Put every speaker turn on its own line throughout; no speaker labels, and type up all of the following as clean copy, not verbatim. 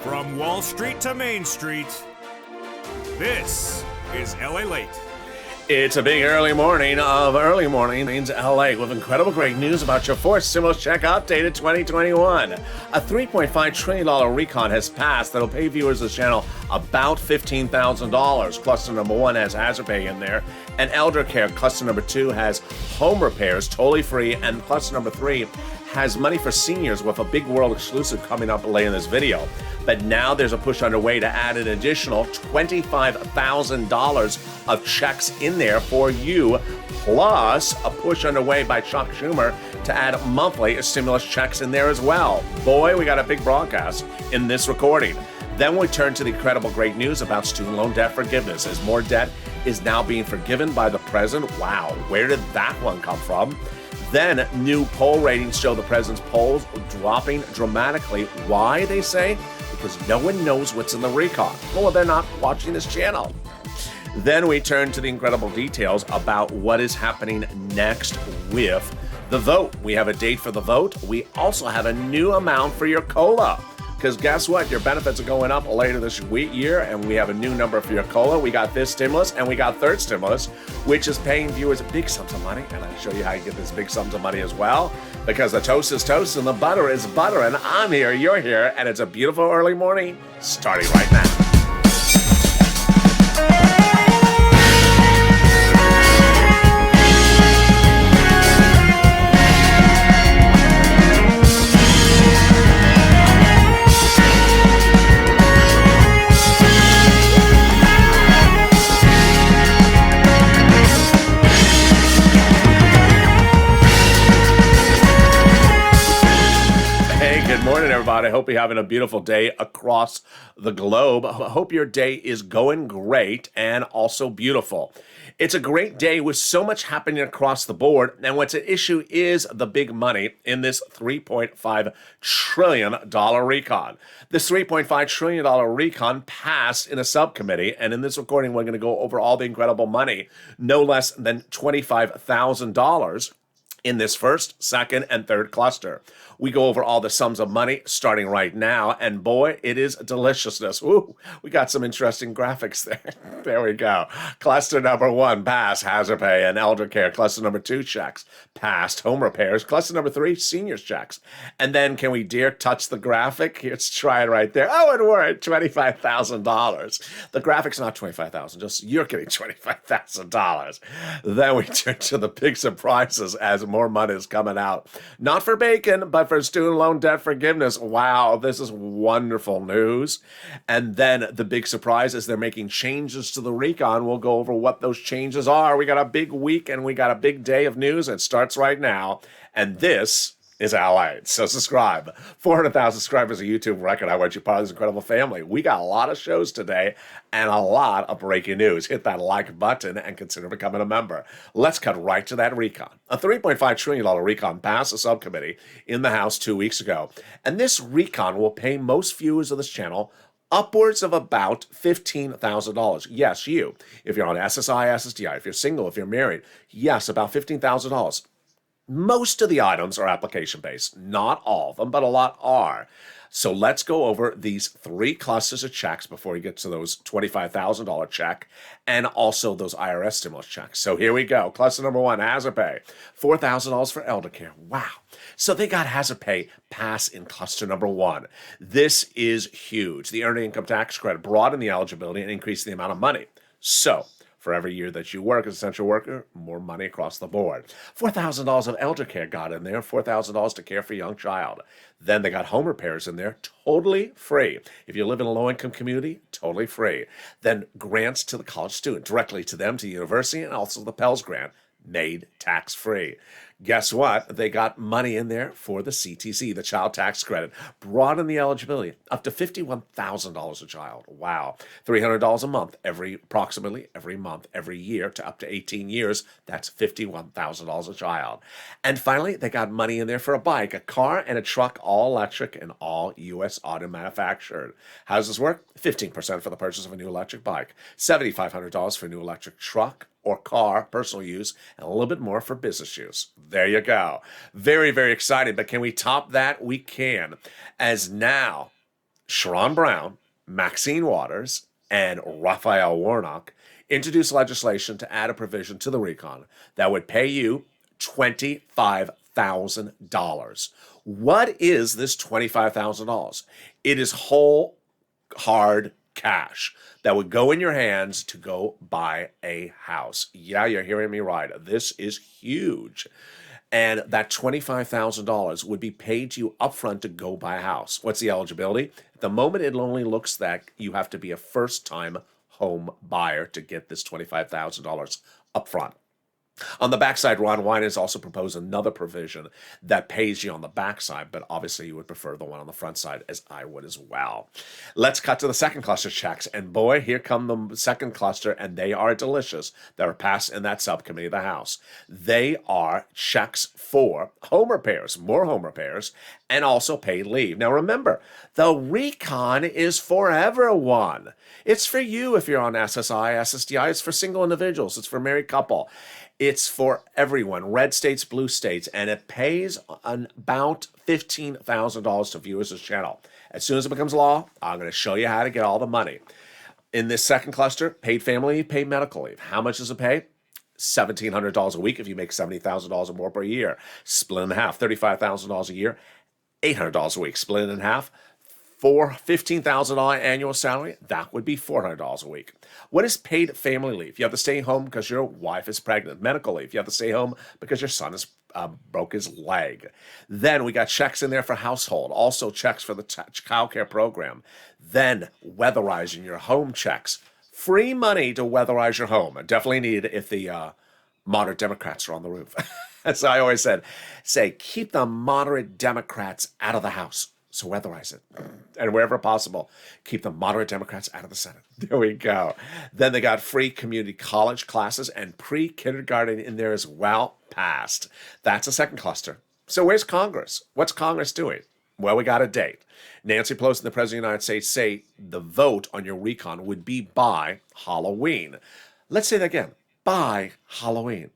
From Wall Street to Main Street, this is Lalate.
It's a big early morning of early mornings LA with incredible great news about your fourth stimulus check updated 2021. A $3.5 trillion recon has passed that'll pay viewers of the channel about $15,000. Cluster number 1 has hazard pay in there, and elder care. Cluster number 2 has home repairs totally free, and cluster number 3 has money for seniors with a big world exclusive coming up later in this video. But now there's a push underway to add an additional $25,000 of checks in there for you, plus a push underway by Chuck Schumer to add monthly stimulus checks in there as well. Boy, we got a big broadcast in this recording. Then we turn to the incredible great news about student loan debt forgiveness, as more debt is now being forgiven by the president. Wow, where did that one come from? Then new poll ratings show the president's polls dropping dramatically. Why, they say? Because no one knows what's in the recon. Well, they're not watching this channel. Then we turn to the incredible details about what is happening next with the vote. We have a date for the vote. We also have a new amount for your COLA. Because guess what? Your benefits are going up later this year, and we have a new number for your COLA. We got this stimulus, and we got third stimulus, which is paying viewers big sums of money. And I'll show you how you get this big sums of money as well. Because the toast is toast and the butter is butter. And I'm here, you're here, and it's a beautiful early morning starting right now. Good morning, everybody. I hope you're having a beautiful day across the globe. I hope your day is going great and also beautiful. It's a great day with so much happening across the board, and what's at issue is the big money in this $3.5 trillion recon. This $3.5 trillion recon passed in a subcommittee, and in this recording, we're going to go over all the incredible money, no less than $25,000 in this first, second, and third cluster. We go over all the sums of money starting right now, and boy, it is deliciousness. Ooh, we got some interesting graphics there. There we go. Cluster number 1, pass, hazard pay, and elder care. Cluster number 2, checks, passed, home repairs. Cluster number 3, seniors checks. And then, can we dare touch the graphic? Let's try it right there. Oh, and we're at $25,000. The graphic's not $25,000, just you're getting $25,000. Then we turn to the big surprises as more money is coming out. Not for bacon, but for student loan debt forgiveness. Wow, this is wonderful news. And then the big surprise is they're making changes to the recon. We'll go over what those changes are. We got a big week and we got a big day of news. It starts right now. And this is Lalate. So subscribe. 400,000 subscribers, a YouTube record. I want you part of this incredible family. We got a lot of shows today and a lot of breaking news. Hit that like button and consider becoming a member. Let's cut right to that recon. A $3.5 trillion recon passed a subcommittee in the House 2 weeks ago. And this recon will pay most viewers of this channel upwards of about $15,000. Yes, you. If you're on SSI, SSDI, if you're single, if you're married, yes, about $15,000. Most of the items are application-based. Not all of them, but a lot are. So let's go over these 3 clusters of checks before we get to those $25,000 check and also those IRS stimulus checks. So here we go. Cluster number 1, hazard pay. $4,000 for elder care. Wow. So they got hazard pay pass in cluster number 1. This is huge. The earned income tax credit broadened the eligibility and increased the amount of money. So for every year that you work as an essential worker, more money across the board. $4,000 of elder care got in there, $4,000 to care for a young child. Then they got home repairs in there, totally free. If you live in a low-income community, totally free. Then grants to the college student, directly to them, to the university, and also the Pell Grant, made tax-free. Guess what? They got money in there for the CTC, the child tax credit. Broaden the eligibility up to $51,000 a child. Wow. $300 a month, approximately every month, every year to up to 18 years. That's $51,000 a child. And finally, they got money in there for a bike, a car, and a truck, all electric and all U.S. auto manufactured. How does this work? 15% for the purchase of a new electric bike, $7,500 for a new electric truck or car, personal use, and a little bit more for business use. There you go. Very, very exciting. But can we top that? We can. As now, Sherrod Brown, Maxine Waters, and Raphael Warnock introduced legislation to add a provision to the recon that would pay you $25,000. What is this $25,000? It is whole, hard cash that would go in your hands to go buy a house. Yeah, you're hearing me right. This is huge. And that $25,000 would be paid to you upfront to go buy a house. What's the eligibility? At the moment, it only looks that you have to be a first-time home buyer to get this $25,000 upfront. On the backside, Ron Wyden also proposed another provision that pays you on the backside, but obviously you would prefer the one on the front side, as I would as well. Let's cut to the second cluster checks, and boy, here come the second cluster, and they are delicious. That are passed in that subcommittee of the House. They are checks for home repairs, more home repairs, and also paid leave. Now remember, the recon is for everyone. It's for you if you're on SSI, SSDI. It's for single individuals. It's for married couple. It's for everyone, red states, blue states, and it pays about $15,000 to viewers of this channel. As soon as it becomes law, I'm going to show you how to get all the money. In this second cluster, paid family leave, paid medical leave. How much does it pay? $1,700 a week if you make $70,000 or more per year. Split in half, $35,000 a year, $800 a week. Split it in half. For $15,000 annual salary, that would be $400 a week. What is paid family leave? You have to stay home because your wife is pregnant. Medical leave. You have to stay home because your son has broke his leg. Then we got checks in there for household. Also checks for the child care program. Then weatherizing your home checks. Free money to weatherize your home. Definitely needed if the moderate Democrats are on the roof. As I always said, keep the moderate Democrats out of the House. So weatherize it. And wherever possible, keep the moderate Democrats out of the Senate. There we go. Then they got free community college classes and pre-kindergarten in there as well. Passed. That's a second cluster. So where's Congress? What's Congress doing? Well, we got a date. Nancy Pelosi and the President of the United States say the vote on your recon would be by Halloween. Let's say that again. By Halloween.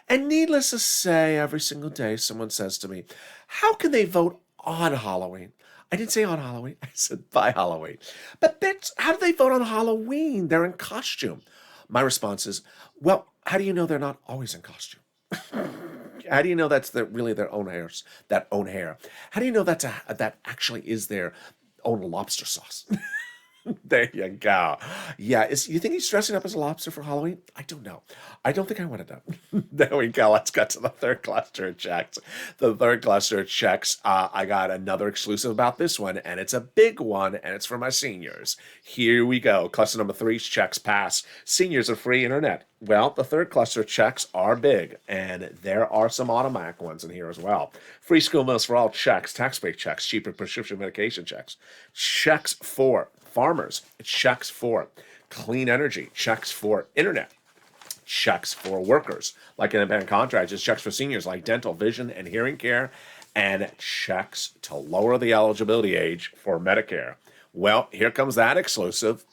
And needless to say, every single day someone says to me, how can they vote on Halloween? I didn't say on Halloween. I said by Halloween. But how do they vote on Halloween? They're in costume. My response is, well, how do you know they're not always in costume? How do you know that's really their own hairs, that own hair? How do you know that actually is their own lobster sauce? There you go. Yeah, you think he's dressing up as a lobster for Halloween? I don't know. I don't think I want to know. There we go. Let's get to the third cluster of checks. The third cluster of checks, I got another exclusive about this one, and it's a big one, and it's for my seniors. Here we go. Cluster number 3's checks pass. Seniors are free internet. Well, the third cluster checks are big, and there are some automatic ones in here as well. Free school meals for all checks, tax break checks, cheaper prescription medication checks, checks for farmers, checks for clean energy, checks for internet, checks for workers like independent contractors, checks for seniors like dental, vision, and hearing care, and checks to lower the eligibility age for Medicare. Well, here comes that exclusive.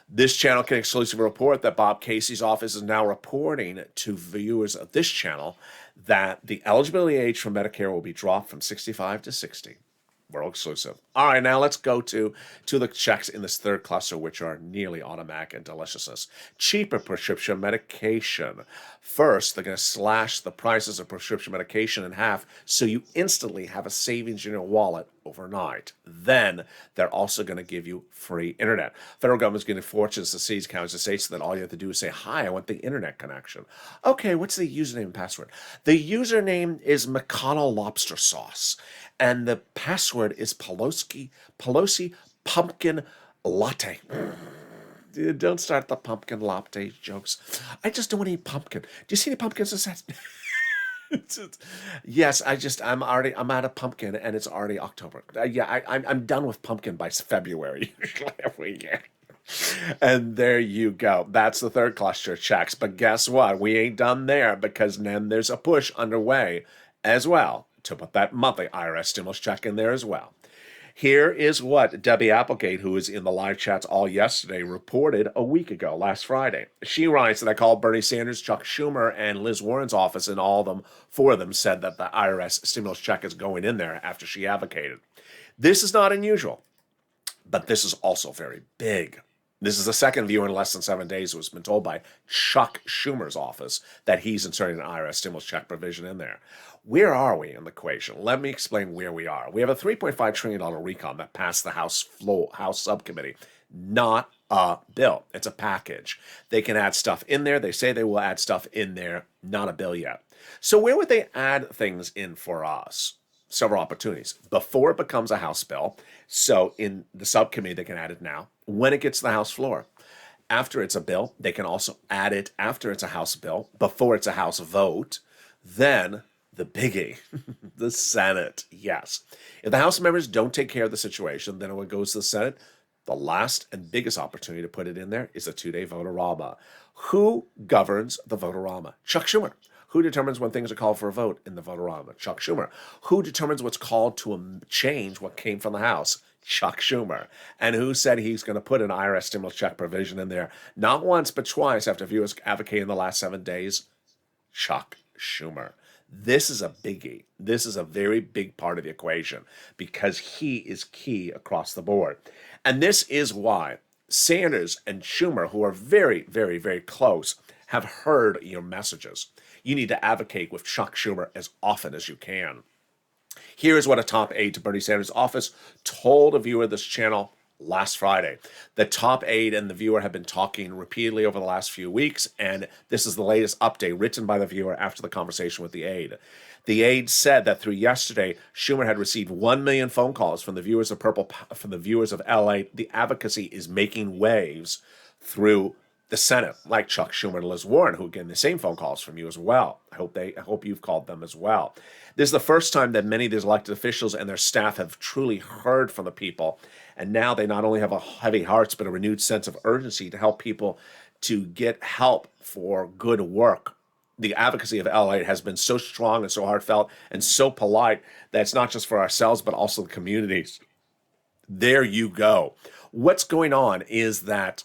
This channel can exclusively report that Bob Casey's office is now reporting to viewers of this channel that the eligibility age for Medicare will be dropped from 65 to 60. World exclusive. All right, now let's go to the checks in this third cluster, which are nearly automatic and deliciousness. Cheaper prescription medication. First, they're going to slash the prices of prescription medication in half so you instantly have a savings in your wallet overnight. Then they're also going to give you free internet. Federal government's getting fortunes to seize counties and states so that all you have to do is say, hi, I want the internet connection. Okay, what's the username and password? The username is McConnell Lobster Sauce. And the password is Pelosi Pumpkin Latte. Don't start the pumpkin latte jokes. I just don't want to eat pumpkin. Do you see any pumpkins? Yes, I'm out of pumpkin, and it's already October. I'm done with pumpkin by February every year. And there you go. That's the third cluster of checks. But guess what? We ain't done there, because then there's a push underway as well to put that monthly IRS stimulus check in there as well. Here is what Debbie Applegate, who was in the live chats all yesterday, reported a week ago, last Friday. She writes that I called Bernie Sanders, Chuck Schumer, and Liz Warren's office, and four of them said that the IRS stimulus check is going in there after she advocated. This is not unusual. But this is also very big. This is the second viewer in less than 7 days who has been told by Chuck Schumer's office that he's inserting an IRS stimulus check provision in there. Where are we in the equation? Let me explain where we are. We have a $3.5 trillion recon that passed the House subcommittee. Not a bill. It's a package. They can add stuff in there. They say they will add stuff in there. Not a bill yet. So where would they add things in for us? Several opportunities. Before it becomes a House bill, so in the subcommittee, they can add it now. When it gets to the House floor, after it's a bill, they can also add it after it's a House bill, before it's a House vote. Then the biggie, the Senate. Yes. If the House members don't take care of the situation, then when it goes to the Senate, the last and biggest opportunity to put it in there is a 2-day vote-a-rama. Who governs the vote-a-rama? Chuck Schumer. Who determines when things are called for a vote in the vote-a-rama? Chuck Schumer. Who determines what's called to change what came from the House? Chuck Schumer. And who said he's going to put an IRS stimulus check provision in there? Not once, but twice after viewers advocated in the last 7 days? Chuck Schumer. This is a biggie. This is a very big part of the equation because he is key across the board. And this is why Sanders and Schumer, who are very, very, very close, have heard your messages. You need to advocate with Chuck Schumer as often as you can. Here is what a top aide to Bernie Sanders' office told a viewer of this channel last Friday. The top aide and the viewer have been talking repeatedly over the last few weeks, and this is the latest update written by the viewer after the conversation with the aide. The aide said that through yesterday, Schumer had received 1 million phone calls from the viewers of LA. The advocacy is making waves through the Senate, like Chuck Schumer and Liz Warren, who get the same phone calls from you as well. I hope you've called them as well. This is the first time that many of these elected officials and their staff have truly heard from the people, and now they not only have a heavy hearts, but a renewed sense of urgency to help people to get help for good work. The advocacy of LA has been so strong and so heartfelt and so polite that it's not just for ourselves, but also the communities. There you go. What's going on is that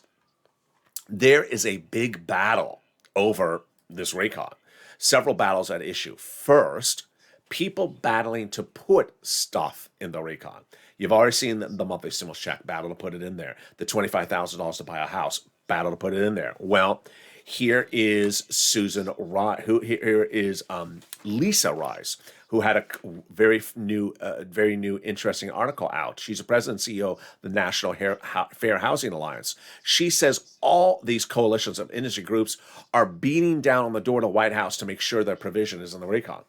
there is a big battle over this recon. Several battles at issue. First, people battling to put stuff in the recon. You've already seen the monthly stimulus check, battle to put it in there. The $25,000 to buy a house, battle to put it in there. Well, here is Lisa Rice, who had a very new, interesting article out. She's the president and CEO of the National Fair Housing Alliance. She says all these coalitions of industry groups are beating down on the door to the White House to make sure their provision is in the recon.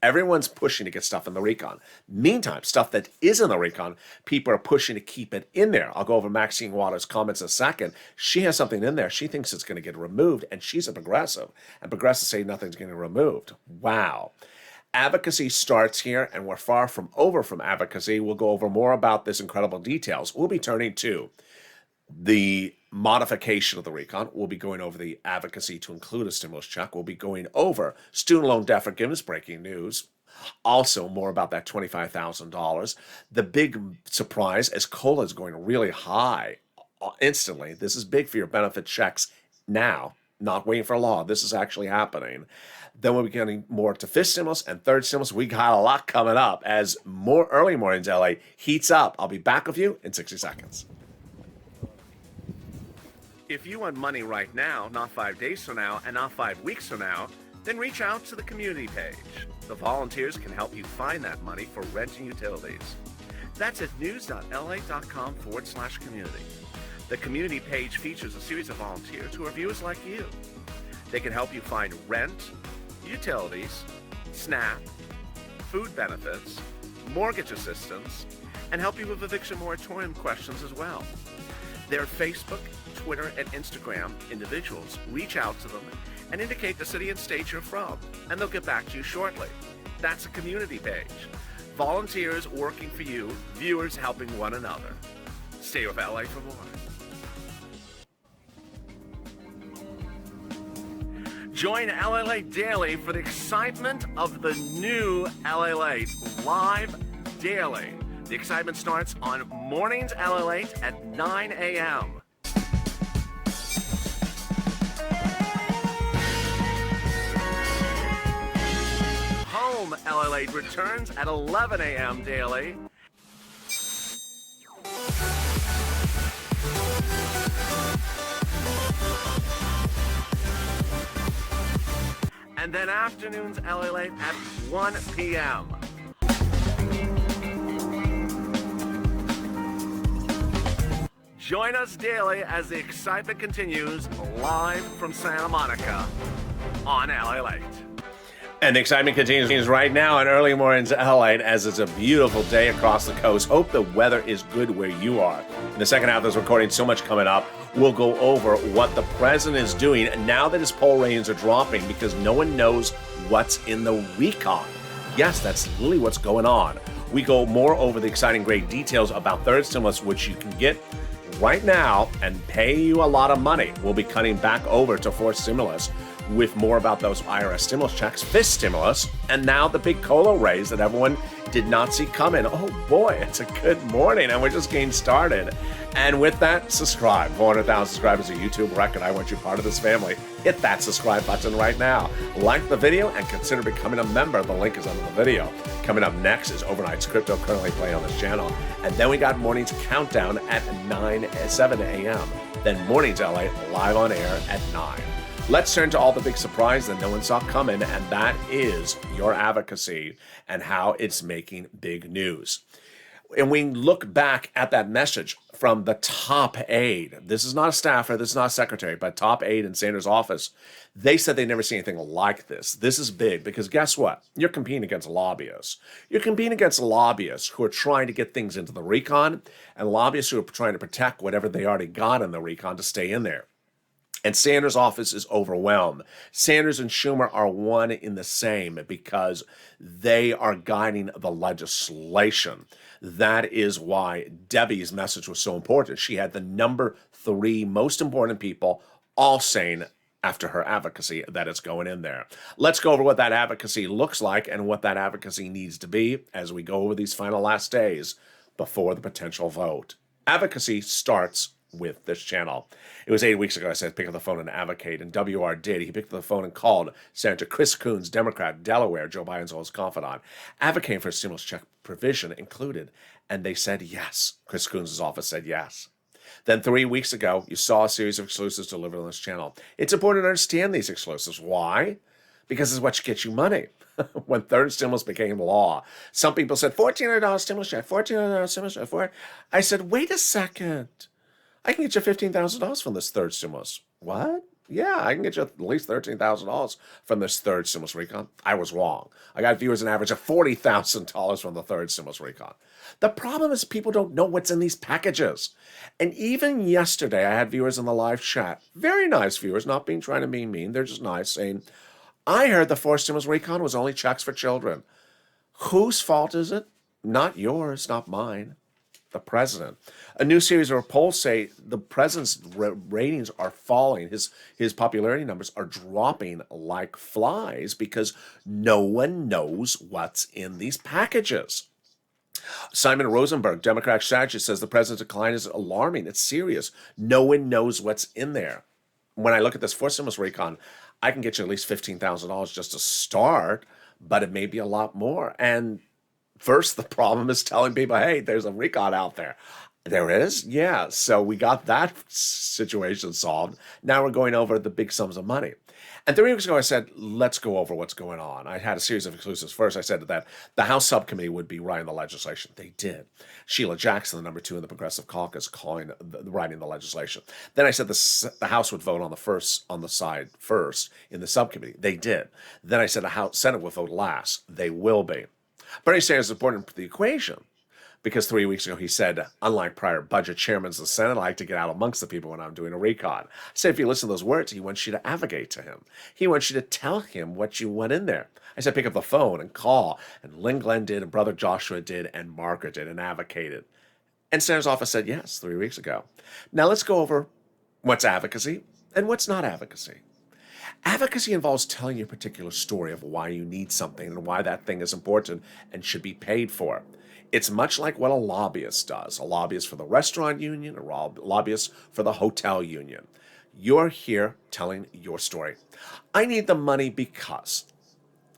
Everyone's pushing to get stuff in the recon. Meantime, stuff that is in the recon, people are pushing to keep it in there. I'll go over Maxine Waters' comments in a second. She has something in there. She thinks it's going to get removed, and she's a progressive. And progressives say nothing's getting removed. Wow. Advocacy starts here, and we're far from over from advocacy. We'll go over more about this incredible details. We'll be turning to the modification of the recon. We'll be going over the advocacy to include a stimulus check. We'll be going over student loan debt forgiveness, breaking news. Also, more about that $25,000. The big surprise, as COLA is going really high instantly. This is big for your benefit checks now, not waiting for law. This is actually happening. Then we'll be getting more to fifth stimulus and third stimulus. We got a lot coming up as more early mornings LA heats up. I'll be back with you in 60 seconds. If you want money right now, not 5 days from now, and not 5 weeks from now, then reach out to the community page. The volunteers can help you find that money for rent and utilities. That's at news.la.com/community. The community page features a series of volunteers who are viewers like you. They can help you find rent, utilities, SNAP, food benefits, mortgage assistance, and help you with eviction moratorium questions as well. Their Facebook, Twitter, and Instagram individuals reach out to them and indicate the city and state you're from, and they'll get back to you shortly. That's a community page. Volunteers working for you, viewers helping one another. Stay with LA for more. Join LA Daily for the excitement of the new LA live daily. The excitement starts on mornings LA at 9 a.m. Home LA returns at 11 a.m. daily. And then afternoons, Lalate at 1 p.m. Join us daily as the excitement continues live from Santa Monica on Lalate. And the excitement continues right now in early mornings Lalate as it's a beautiful day across the coast. Hope the weather is good where you are. In the second half of this recording, so much coming up. We'll go over what the president is doing now that his poll ratings are dropping because no one knows what's in the recon. Yes, that's really what's going on. We go more over the exciting great details about third stimulus, which you can get right now and pay you a lot of money. We'll be cutting back over to fourth stimulus with more about those IRS stimulus checks, fifth stimulus, and now the big COLA raise that everyone did not see coming. Oh boy, it's a good morning and we're just getting started. And with that, subscribe. 400,000 subscribers, a YouTube record. I want you part of this family. Hit that subscribe button right now. Like the video and consider becoming a member. The link is under the video. Coming up next is Overnight's Crypto, currently playing on this channel. And then we got Morning's Countdown at 7 a.m. Then Morning's LA live on air at 9. Let's turn to all the big surprise that no one saw coming, and that is your advocacy and how it's making big news. And we look back at that message from the top aide. This is not a staffer, this is not a secretary, but top aide in Sanders' office. They said they'd never seen anything like this. This is big because guess what? You're competing against lobbyists. You're competing against lobbyists who are trying to get things into the recon and lobbyists who are trying to protect whatever they already got in the recon to stay in there. And Sanders' office is overwhelmed. Sanders and Schumer are one in the same because they are guiding the legislation. That is why Debbie's message was so important. She had the number 3 most important people all saying after her advocacy that it's going in there. Let's go over what that advocacy looks like and what that advocacy needs to be as we go over these final last days before the potential vote. Advocacy starts with this channel. It was 8 weeks ago I said pick up the phone and advocate, and WR did. He picked up the phone and called Senator Chris Coons, Democrat, Delaware, Joe Biden's oldest confidant, advocating for a stimulus check provision included, and they said yes. Chris Coons' office said yes. Then 3 weeks ago, you saw a series of exclusives delivered on this channel. It's important to understand these exclusives. Why? Because it's what gets you money. When third stimulus became law, some people said $1,400 stimulus check, $1,400 stimulus check. I said, wait a second. I can get you $15,000 from this third stimulus. What? Yeah, I can get you at least $13,000 from this third stimulus recon. I was wrong. I got viewers an average of $40,000 from the third stimulus recon. The problem is people don't know what's in these packages. And even yesterday, I had viewers in the live chat, very nice viewers, not being trying to be mean, they're just nice, saying, I heard the fourth stimulus recon was only checks for children. Whose fault is it? Not yours, not mine. The president. A new series of polls say the president's ratings are falling. His popularity numbers are dropping like flies because no one knows what's in these packages. Simon Rosenberg, Democratic strategist, says the president's decline is alarming. It's serious. No one knows what's in there. When I look at this fourth stimulus recon, I can get you at least $15,000 just to start, but it may be a lot more. And first, the problem is telling people, hey, there's a recon out there. There is? Yeah. So we got that situation solved. Now we're going over the big sums of money. And 3 weeks ago, I said, let's go over what's going on. I had a series of exclusives. First, I said that the House subcommittee would be writing the legislation. They did. Sheila Jackson, the number 2 in the Progressive Caucus, writing the legislation. Then I said the House would vote on the side first in the subcommittee. They did. Then I said the Senate would vote last. They will be. Bernie Sanders is important to the equation because 3 weeks ago he said, unlike prior budget chairmen of the Senate, I like to get out amongst the people when I'm doing a recon. I said, if you listen to those words, he wants you to advocate to him. He wants you to tell him what you want in there. I said, pick up the phone and call. And Lynn Glenn did, and Brother Joshua did, and Margaret did, and advocated. And Sanders' office said yes 3 weeks ago. Now let's go over what's advocacy and what's not advocacy. Advocacy involves telling your particular story of why you need something and why that thing is important and should be paid for. It's much like what a lobbyist does. A lobbyist for the restaurant union, a lobbyist for the hotel union. You're here telling your story. I need the money because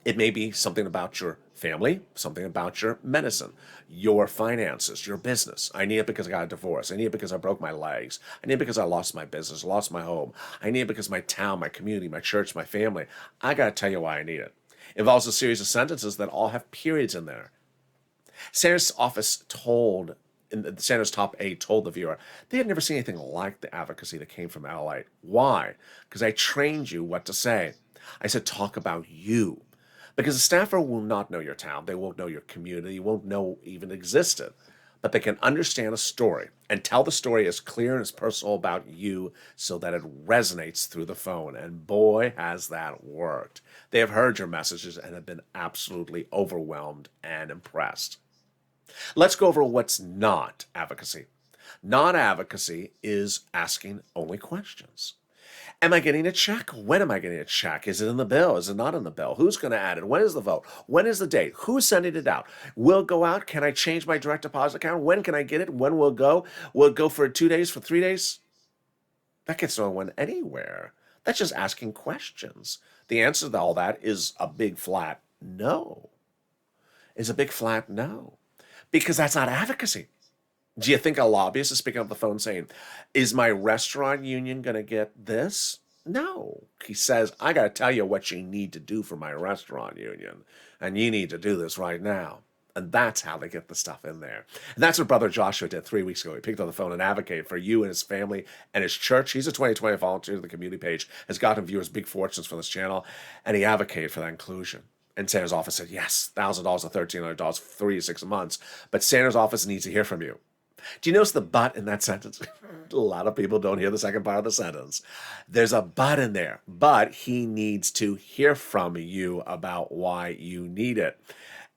it may be something about your Family, something about your medicine, your finances, your business. I need it because I got a divorce. I need it because I broke my legs. I need it because I lost my business, lost my home. I need it because my town, my community, my church, my family. I got to tell you why I need it. Involves a series of sentences that all have periods in there. Santa's office told, in Santa's top 8 told the viewer, they had never seen anything like the advocacy that came from Lalate. Why? Because I trained you what to say. I said, talk about you. Because a staffer will not know your town. They won't know your community, won't know even existed. But they can understand a story and tell the story as clear and as personal about you so that it resonates through the phone. And boy, has that worked. They have heard your messages and have been absolutely overwhelmed and impressed. Let's go over what's not advocacy. Non-advocacy is asking only questions. Am I getting a check? When am I getting a check? Is it in the bill? Is it not in the bill? Who's going to add it? When is the vote? When is the date? Who's sending it out? Will it go out? Can I change my direct deposit account? When can I get it? When will it go? Will it go for 2 days, for 3 days? That gets no one anywhere. That's just asking questions. The answer to all that is a big flat no. Is a big flat no. Because that's not advocacy. Do you think a lobbyist is picking up the phone saying, is my restaurant union going to get this? No. He says, I got to tell you what you need to do for my restaurant union. And you need to do this right now. And that's how they get the stuff in there. And that's what Brother Joshua did 3 weeks ago. He picked up the phone and advocated for you and his family and his church. He's a 2020 volunteer to the community page, has gotten viewers big fortunes for this channel, and he advocated for that inclusion. And Santa's office said, yes, $1,000 or $1,300 for 3 to 6 months. But Santa's office needs to hear from you. Do you notice the but in that sentence? A lot of people don't hear the second part of the sentence. There's a but in there. But he needs to hear from you about why you need it.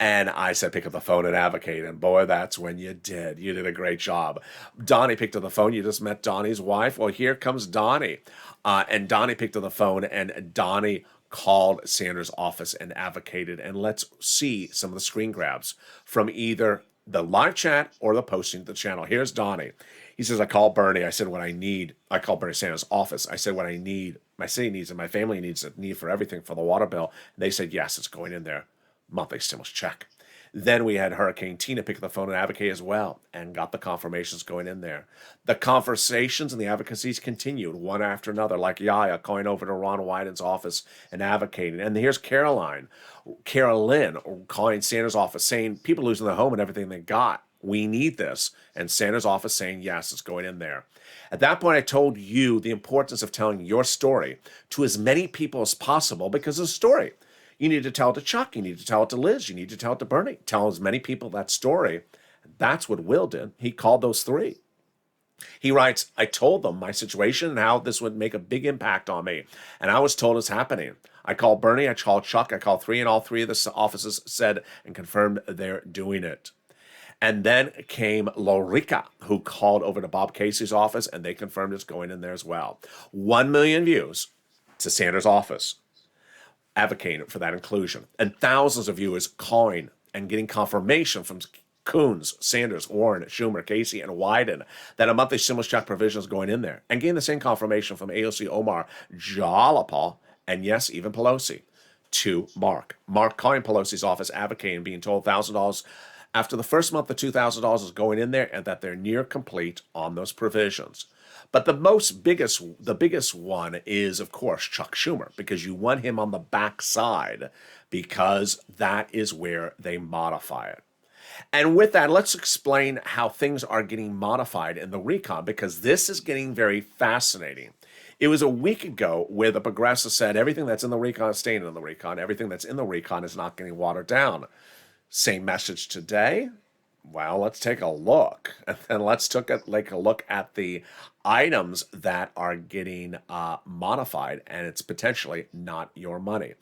And I said, pick up the phone and advocate. And boy, that's when you did. You did a great job. Donnie picked up the phone. You just met Donnie's wife. Well, here comes Donnie. And Donnie picked up the phone, and Donnie called Santa's office and advocated. And let's see some of the screen grabs from either the live chat or the posting to the channel. Here's Donnie. He says, I called Bernie. I said what I need. I called Bernie Santa's office. I said what I need. My city needs and my family needs a need for everything for the water bill. And they said, yes, it's going in there. Monthly stimulus check. Then we had Hurricane Tina pick up the phone and advocate as well and got the confirmations going in there. The conversations and the advocacies continued one after another, like Yaya going over to Ron Wyden's office and advocating. And here's Carolyn calling Santa's office saying people losing their home and everything they got. We need this. And Santa's office saying, yes, it's going in there. At that point, I told you the importance of telling your story to as many people as possible because it's a story. You need to tell it to Chuck. You need to tell it to Liz. You need to tell it to Bernie. Tell as many people that story. That's what Will did. He called those 3. He writes, I told them my situation and how this would make a big impact on me. And I was told it's happening. I called Bernie. I called Chuck. I called 3, and all 3 of the offices said and confirmed they're doing it. And then came Lorica, who called over to Bob Casey's office, and they confirmed it's going in there as well. 1 million views to Santa's office, advocating for that inclusion. And thousands of viewers calling and getting confirmation from Coons, Sanders, Warren, Schumer, Casey, and Wyden that a monthly stimulus check provision is going in there. And getting the same confirmation from AOC Omar, Jalapal, and yes, even Pelosi, to Mark. Mark calling Pelosi's office advocating, being told $1,000 after the first month, the $2,000 is going in there and that they're near complete on those provisions. But the biggest one is, of course, Chuck Schumer, because you want him on the backside because that is where they modify it. And with that, let's explain how things are getting modified in the recon, because this is getting very fascinating. It was a week ago where the progressives said everything that's in the recon is staying in the recon. Everything that's in the recon is not getting watered down. Same message today. Well, let's take a look. And then let's take a look at the items that are getting modified, and it's potentially not your money.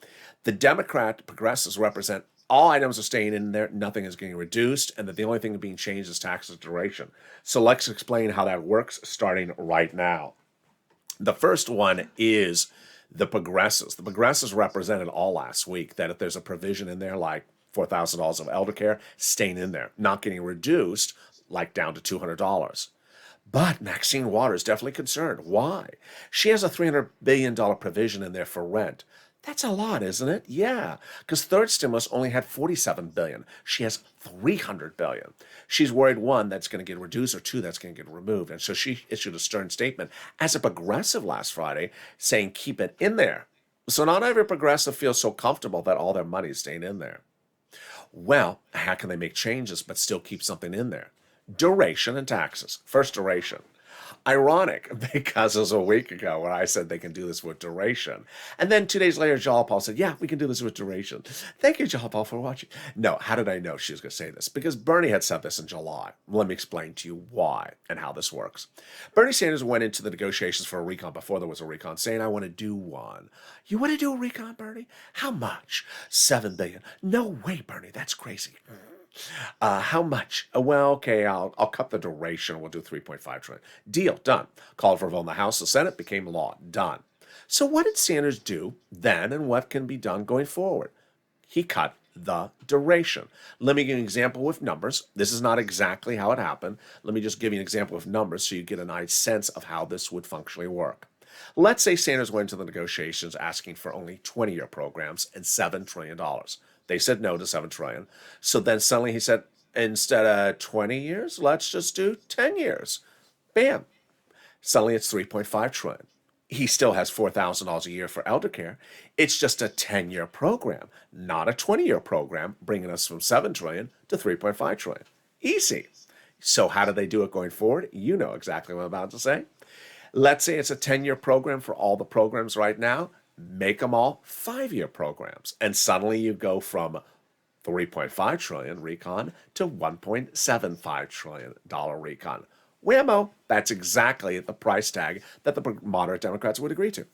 The Democrat progressives represent all items are staying in there, nothing is getting reduced, and that the only thing being changed is taxes duration. So let's explain how that works starting right now. The first one is the progressives. The progressives represented all last week that if there's a provision in there like $4,000 of elder care, staying in there, not getting reduced, like down to $200. But Maxine Waters definitely concerned. Why? She has a $300 billion provision in there for rent. That's a lot, isn't it? Yeah, because third stimulus only had 47 billion. She has 300 billion. She's worried one that's going to get reduced or two that's going to get removed. And so she issued a stern statement as a progressive last Friday saying keep it in there. So not every progressive feels so comfortable that all their money is staying in there. Well, how can they make changes but still keep something in there? Duration and taxes. First, duration. Ironic, because it was a week ago when I said they can do this with duration. And then 2 days later, Jalapal said, yeah, we can do this with duration. Thank you, Jalapal, for watching. No, how did I know she was going to say this? Because Bernie had said this in July. Let me explain to you why and how this works. Bernie Sanders went into the negotiations for a recon before there was a recon, saying, I want to do one. You want to do a recon, Bernie? How much? $7 billion. No way, Bernie. That's crazy. How much? Well, okay, I'll cut the duration. We'll do 3.5 trillion. Deal, done. Called for a vote in the House, the Senate, became law, done. So what did Sanders do then, and what can be done going forward? He cut the duration. Let me give you an example with numbers. This is not exactly how it happened. Let me just give you an example with numbers so you get a nice sense of how this would functionally work. Let's say Sanders went into the negotiations asking for only 20-year programs and $7 trillion. They said no to $7 trillion. So then suddenly he said, instead of 20 years, let's just do 10 years. Bam. Suddenly it's 3.5 trillion. He still has $4,000 a year for elder care. It's just a 10-year program, not a 20-year program, bringing us from 7 trillion to 3.5 trillion. Easy. So how do they do it going forward? You know exactly what I'm about to say. Let's say it's a 10-year program for all the programs right now. Make them all 5-year programs. And suddenly you go from 3.5 trillion recon to $1.75 trillion recon. Whammo! That's exactly the price tag that the moderate Democrats would agree to.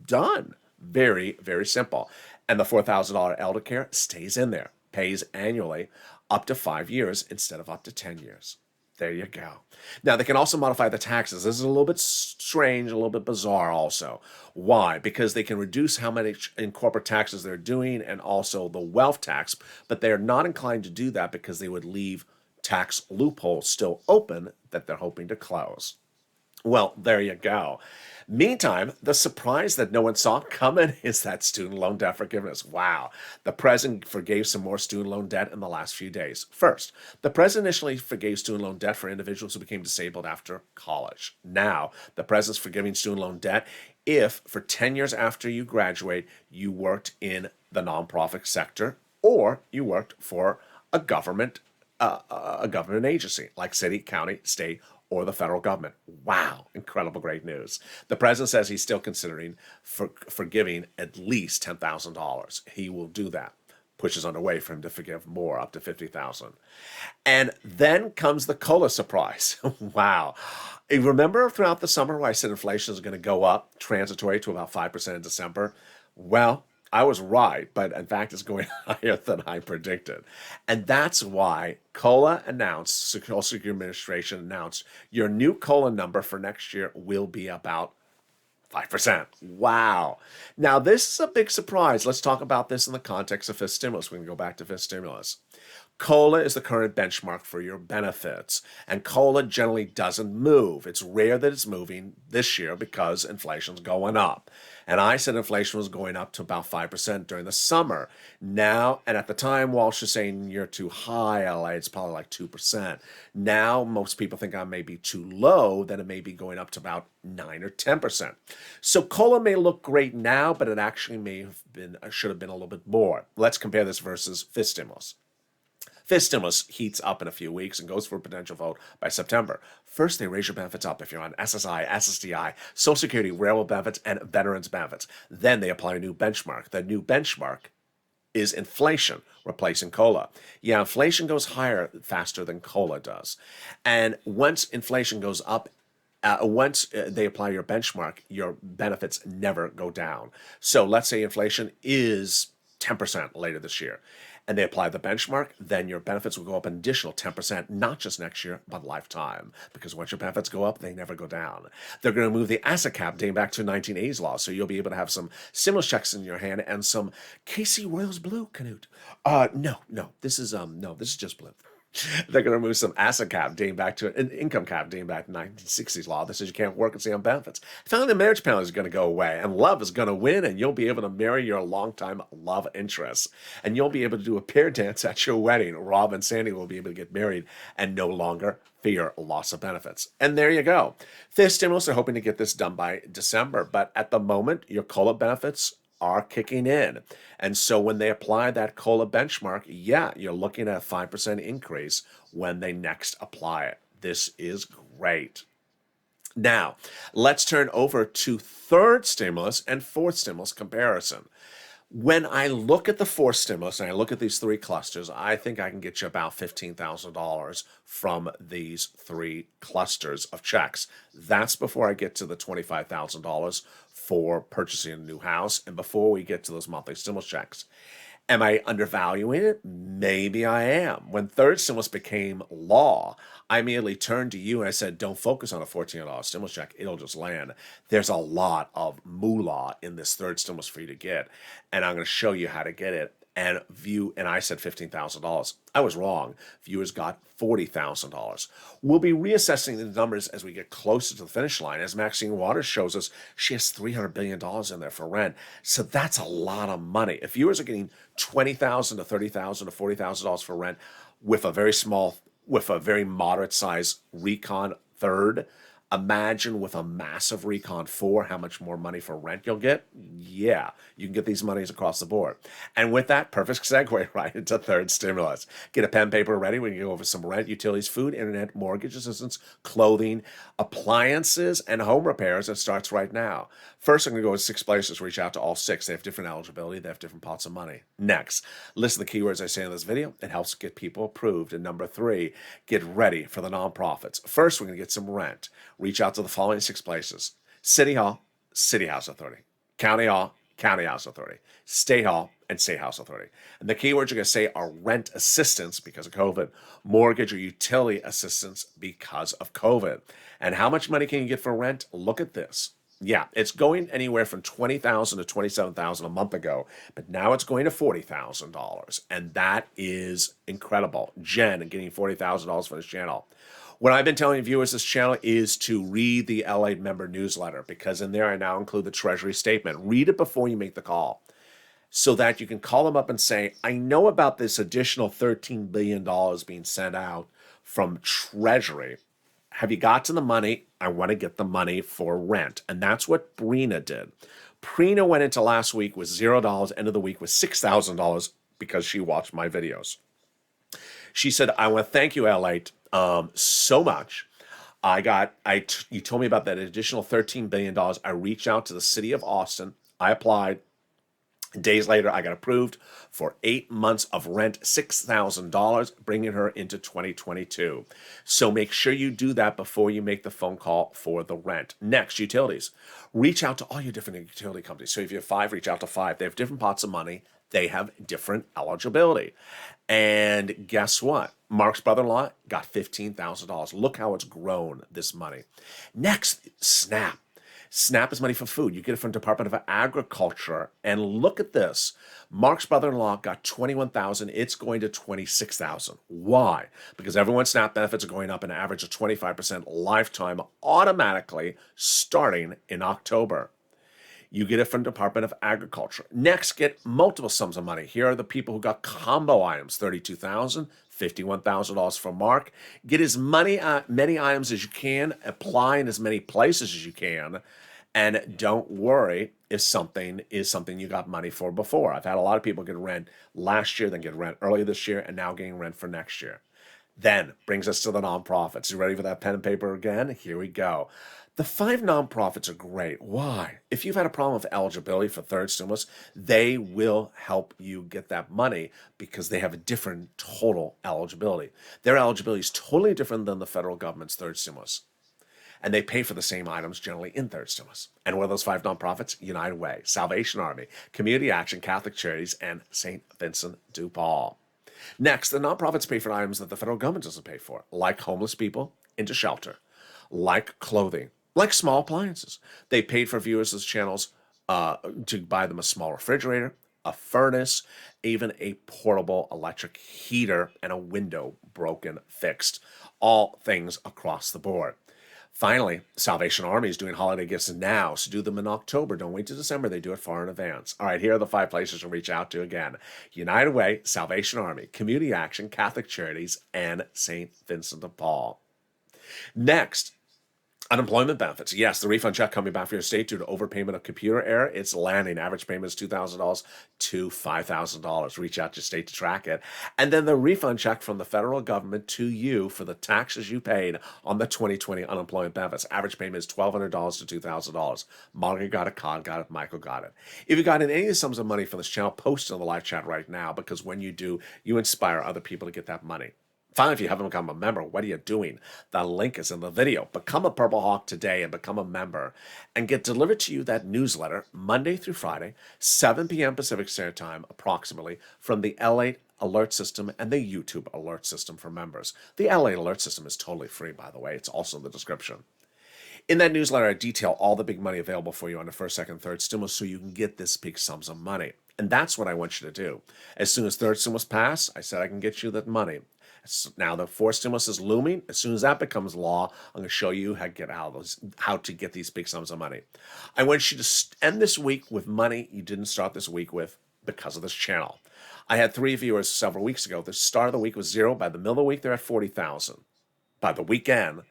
Done. Very, very simple. And the $4,000 elder care stays in there, pays annually up to 5 years instead of up to 10 years. There you go. Now, they can also modify the taxes. This is a little bit strange, a little bit bizarre also. Why? Because they can reduce how much in corporate taxes they're doing and also the wealth tax, but they're not inclined to do that because they would leave tax loopholes still open that they're hoping to close. Well, there you go. Meantime, the surprise that no one saw coming is that student loan debt forgiveness. Wow. The president forgave some more student loan debt in the last few days. First, the president initially forgave student loan debt for individuals who became disabled after college. Now, the president's forgiving student loan debt if, for 10 years after you graduate, you worked in the nonprofit sector or you worked for a government agency like city, county, state, or the federal government. Wow, incredible, great news. The president says he's still considering forgiving at least $10,000. He will do that. Push is underway for him to forgive more, up to $50,000. And then comes the COLA surprise. Wow. You remember throughout the summer where I said inflation is going to go up, transitory to about 5% in December? Well, I was right, but in fact, it's going higher than I predicted. And that's why COLA announced, Social Security Administration announced, your new COLA number for next year will be about 5%. Wow. Now, this is a big surprise. Let's talk about this in the context of fifth stimulus. We can go back to fifth stimulus. COLA is the current benchmark for your benefits, and COLA generally doesn't move. It's rare that it's moving this year because inflation's going up. And I said inflation was going up to about 5% during the summer. Now, and at the time, Walsh is saying you're too high, LA, it's probably like 2%. Now, most people think I may be too low, then it may be going up to about 9 or 10%. So COLA may look great now, but it actually should have been a little bit more. Let's compare this versus fifth stimulus. Fifth stimulus heats up in a few weeks and goes for a potential vote by September. First, they raise your benefits up if you're on SSI, SSDI, Social Security, railroad benefits, and veterans benefits. Then they apply a new benchmark. The new benchmark is inflation, replacing COLA. Yeah, inflation goes higher faster than COLA does. And once inflation goes up, once they apply your benchmark, your benefits never go down. So let's say inflation is 10% later this year, and they apply the benchmark, then your benefits will go up an additional 10%, not just next year, but lifetime. Because once your benefits go up, they never go down. They're going to move the asset cap dating back to 1980s law, so you'll be able to have some stimulus checks in your hand and some KC Royals Blue, Canute. No, this is just blue. They're going to remove some asset cap dating back to an income cap dating back to 1960s law that says you can't work and stay on benefits. Finally, the marriage penalty is going to go away, and love is going to win, and you'll be able to marry your longtime love interest. And you'll be able to do a pair dance at your wedding. Rob and Sandy will be able to get married and no longer fear loss of benefits. And there you go. This stimulus are hoping to get this done by December, but at the moment, your COLA benefits are kicking in. And so when they apply that COLA benchmark, yeah, you're looking at a 5% increase when they next apply it. This is great. Now, let's turn over to third stimulus and fourth stimulus comparison. When I look at the fourth stimulus and I look at these three clusters, I think I can get you about $15,000 from these three clusters of checks. That's before I get to the $25,000 for purchasing a new house and before we get to those monthly stimulus checks. Am I undervaluing it? Maybe I am. When third stimulus became law, I immediately turned to you and I said, don't focus on a $1,400 stimulus check. It'll just land. There's a lot of moolah in this third stimulus for you to get. And I'm going to show you how to get it. And I said $15,000. I was wrong. Viewers got $40,000. We'll be reassessing the numbers as we get closer to the finish line. As Maxine Waters shows us, she has $300 billion in there for rent. So that's a lot of money. If viewers are getting $20,000 to $30,000 to $40,000 for rent with a very moderate size Recon third, imagine with a massive Recon 4 how much more money for rent you'll get. Yeah, you can get these monies across the board. And with that, perfect segue right into third stimulus. Get a pen, paper ready. We can go over some rent, utilities, food, internet, mortgage assistance, clothing, appliances, and home repairs. It starts right now. First, I'm going to go with 6 places. Reach out to all 6. They have different eligibility. They have different pots of money. Next, listen to the keywords I say in this video. It helps get people approved. And number 3, get ready for the nonprofits. First, we're going to get some rent. Reach out to the following 6 places: City Hall, City House Authority; County Hall, County House Authority; State Hall, and State House Authority. And the keywords you're going to say are rent assistance because of COVID, mortgage or utility assistance because of COVID. And how much money can you get for rent? Look at this. Yeah, it's going anywhere from $20,000 to $27,000 a month ago, but now it's going to $40,000, and that is incredible. Jen getting $40,000 for this channel. What I've been telling viewers this channel is to read the LA member newsletter, because in there I now include the Treasury statement. Read it before you make the call so that you can call them up and say, I know about this additional $13 billion being sent out from Treasury. Have you got to the money? I want to get the money for rent. And that's what Brina did. Brina went into last week with $0, end of the week with $6,000 because she watched my videos. She said, I want to thank you, Lalate, so much. You told me about that additional $13 billion. I reached out to the city of Austin. I applied. Days later, I got approved for 8 months of rent, $6,000, bringing her into 2022. So make sure you do that before you make the phone call for the rent. Next, utilities. Reach out to all your different utility companies. So if you have 5, reach out to 5. They have different pots of money. They have different eligibility. And guess what? Mark's brother-in-law got $15,000. Look how it's grown, this money. Next, SNAP. SNAP is money for food. You get it from Department of Agriculture. And look at this. Mark's brother-in-law got $21,000. It's going to $26,000. Why? Because everyone's SNAP benefits are going up an average of 25% lifetime automatically starting in October. You get it from Department of Agriculture. Next, get multiple sums of money. Here are the people who got combo items: $32,000, $51,000 for Mark. Get as many items as you can, apply in as many places as you can, and don't worry if something is something you got money for before. I've had a lot of people get rent last year, then get rent earlier this year, and now getting rent for next year. Then brings us to the nonprofits. You ready for that pen and paper again? Here we go. The 5 nonprofits are great. Why? If you've had a problem with eligibility for third stimulus, they will help you get that money because they have a different total eligibility. Their eligibility is totally different than the federal government's third stimulus. And they pay for the same items generally in third stimulus. And what are those 5 nonprofits? United Way, Salvation Army, Community Action, Catholic Charities, and St. Vincent de Paul. Next, the nonprofits pay for items that the federal government doesn't pay for, like homeless people into shelter, like clothing, like small appliances. They paid for viewers' channels to buy them a small refrigerator, a furnace, even a portable electric heater, and a window broken, fixed. All things across the board. Finally, Salvation Army is doing holiday gifts now, so do them in October. Don't wait till December. They do it far in advance. All right, here are the 5 places to reach out to again. United Way, Salvation Army, Community Action, Catholic Charities, and St. Vincent de Paul. Next, unemployment benefits. Yes, the refund check coming back for your state due to overpayment of computer error. It's landing. Average payment is $2,000 to $5,000. Reach out to your state to track it. And then the refund check from the federal government to you for the taxes you paid on the 2020 unemployment benefits. Average payment is $1,200 to $2,000. Monica got it, Con got it, Michael got it. If you got in any of the sums of money from this channel, post it in the live chat right now, because when you do, you inspire other people to get that money. Finally, if you haven't become a member, what are you doing? The link is in the video. Become a Purple Hawk today and become a member and get delivered to you that newsletter Monday through Friday, 7 p.m. Pacific Standard Time, approximately, from the Lalate alert system and the YouTube alert system for members. The Lalate alert system is totally free, by the way. It's also in the description. In that newsletter, I detail all the big money available for you on the first, second, third stimulus so you can get this big sums of money. And that's what I want you to do. As soon as third stimulus pass, I said I can get you that money. Now the fourth stimulus is looming. As soon as that becomes law, I'm going to show you how to get these big sums of money. I want you to end this week with money you didn't start this week with because of this channel. I had 3 viewers several weeks ago. The start of the week was 0. By the middle of the week, they're at 40,000. By the weekend,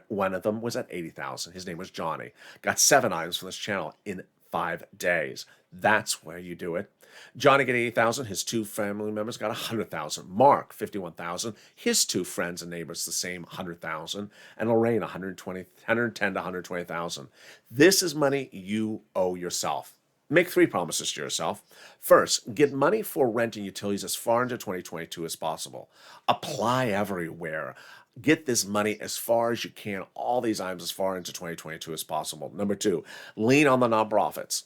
one of them was at 80,000. His name was Johnny. Got 7 items from this channel in 5 days. That's where you do it. Johnny got 80,000. His 2 family members got 100,000. Mark, 51,000. His 2 friends and neighbors, the same 100,000. And Lorraine, 110 to 120,000. This is money you owe yourself. Make 3 promises to yourself. First, get money for rent and utilities as far into 2022 as possible. Apply everywhere. Get this money as far as you can, all these items as far into 2022 as possible. Number 2, lean on the nonprofits.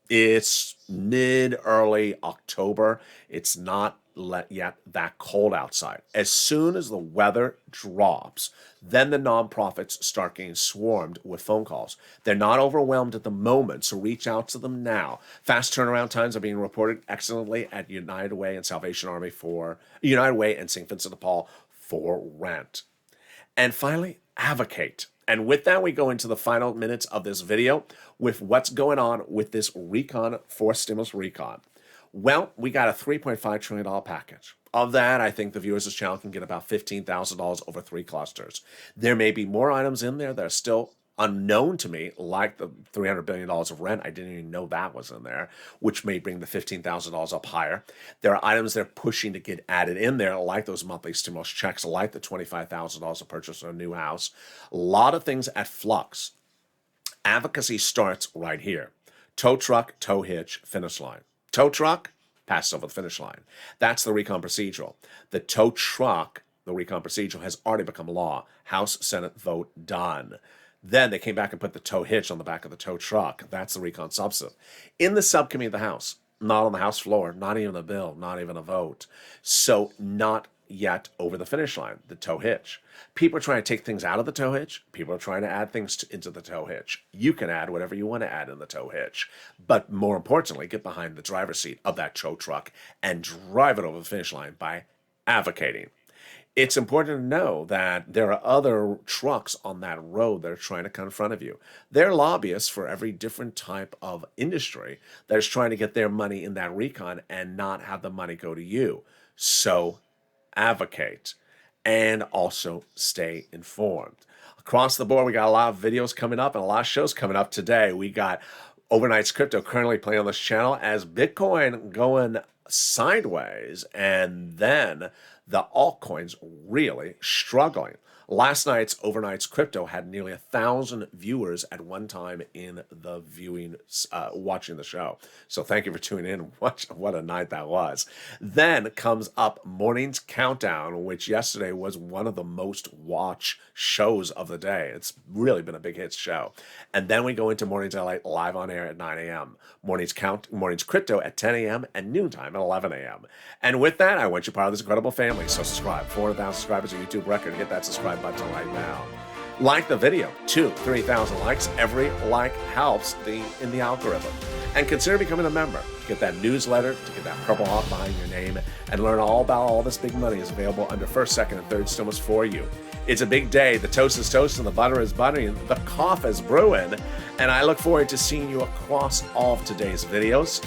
It's mid-early October. It's not yet that cold outside. As soon as the weather drops, then the nonprofits start getting swarmed with phone calls. They're not overwhelmed at the moment, so reach out to them now. Fast turnaround times are being reported excellently at United Way and Salvation Army for United Way and St. Vincent de Paul for rent. And finally, advocate. And with that, we go into the final minutes of this video with what's going on with this recon, fourth stimulus recon. Well, we got a $3.5 trillion package. Of that, I think the viewers of this channel can get about $15,000 over 3 clusters. There may be more items in there that are still unknown to me, like the $300 billion of rent. I didn't even know that was in there, which may bring the $15,000 up higher. There are items they're pushing to get added in there, like those monthly stimulus checks, like the $25,000 to purchase a new house. A lot of things at flux. Advocacy starts right here. Tow truck, tow hitch, finish line. Tow truck, passes over the finish line. That's the recon procedural. The tow truck, the recon procedural, has already become law. House, Senate vote, done. Then they came back and put the tow hitch on the back of the tow truck. That's the recon substantive. In the subcommittee of the House, not on the House floor, not even a bill, not even a vote. So not yet over the finish line, the tow hitch. People are trying to take things out of the tow hitch. People are trying to add things into the tow hitch. You can add whatever you want to add in the tow hitch. But more importantly, get behind the driver's seat of that tow truck and drive it over the finish line by advocating. It's important to know that there are other trucks on that road that are trying to come in front of you. They're lobbyists for every different type of industry that is trying to get their money in that recon and not have the money go to you. So advocate and also stay informed. Across the board, we got a lot of videos coming up and a lot of shows coming up today. We got Overnight's Crypto currently playing on this channel as Bitcoin going sideways, and then the altcoins really struggling. Last night's Overnight's Crypto had nearly 1,000 viewers at one time in the watching the show. So thank you for tuning in. What a night that was. Then comes up Morning's Countdown, which yesterday was one of the most watched shows of the day. It's really been a big hit show. And then we go into Morning's LA live on air at 9 a.m. Morning's Crypto at 10 a.m. and noontime at 11 a.m. And with that, I want you part of this incredible family. So subscribe. 400,000 subscribers on YouTube record. Hit that subscribe button right now. Like the video, 2,000-3,000 likes. Every like helps in the algorithm. And consider becoming a member to get that newsletter, to get that Purple Hawk behind your name, and learn all about all this big money is available under first, second, and third stomas for you. It's a big day. The toast is toasting, the butter is buttering, the cough is brewing, and I look forward to seeing you across all of today's videos.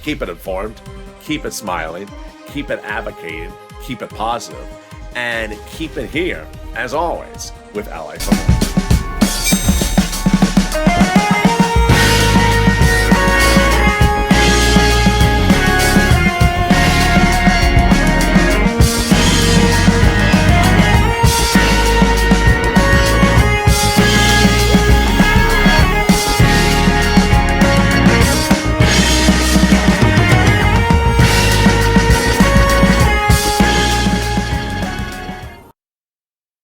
Keep it informed, keep it smiling, keep it advocating, keep it positive, and keep it here, as always, with Ally Performance.